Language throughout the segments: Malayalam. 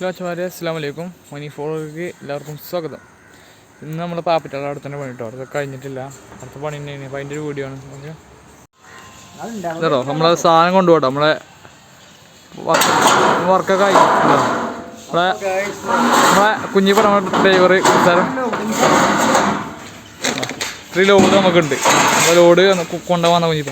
ഹലോ അച്ഛന്മാരെ, അസ്സലാമു അലൈക്കും. മണി ഫോറിലേക്ക് എല്ലാവർക്കും സ്വാഗതം. ഇന്ന് നമ്മൾ പാപ്പിട്ടുള്ള അവിടെ തന്നെ പണി കേട്ടോ, അതൊക്കെ കഴിഞ്ഞിട്ടില്ല, അടുത്ത പണി തന്നെയാണ്. അപ്പോൾ അതിൻ്റെ ഒരു വീഡിയോ ആണ്. ഓക്കെ കേട്ടോ, നമ്മളെ സാധനം കൊണ്ടുപോകട്ടോ, നമ്മളെ വർക്കൊക്കെ കഴിഞ്ഞിട്ടോ. നമ്മളെ കുഞ്ഞിപ്പ നമ്മുടെ ഡ്രൈവർ സാരം 3 ലോഡ് നമുക്കുണ്ട്. അപ്പോൾ ലോഡ് കൊണ്ടുപോകാൻ കുഞ്ഞിപ്പ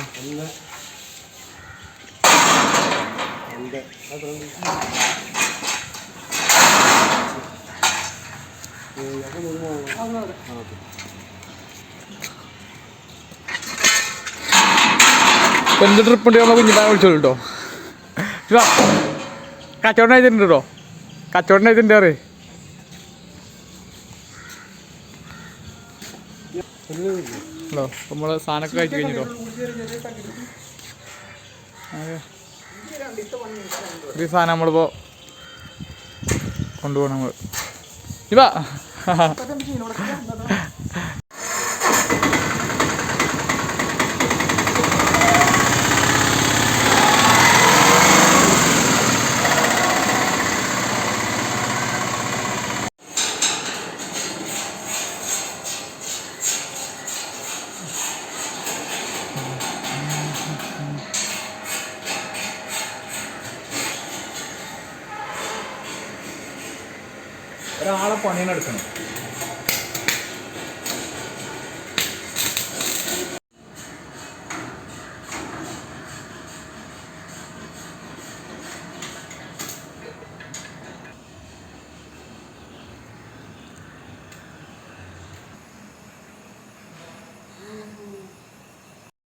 എന്ത് ട്രിപ്പ് ഉണ്ട് നമ്മളെ കുഞ്ഞിപ്പാനെ വിളിച്ചോളൂ കേട്ടോ. കച്ചവടം ആയിട്ടുണ്ട് കേട്ടോ, കച്ചവടം ആയിട്ടുണ്ട് അറിയേ. ഹലോ, നമ്മൾ സാധനമൊക്കെ കഴിച്ച് കഴിഞ്ഞിട്ടോ. ഈ സാധനം നമ്മളിപ്പോൾ കൊണ്ടുപോകണം നമ്മൾ. ഇവാ ഒരാളെ പണിയെടുക്കണം.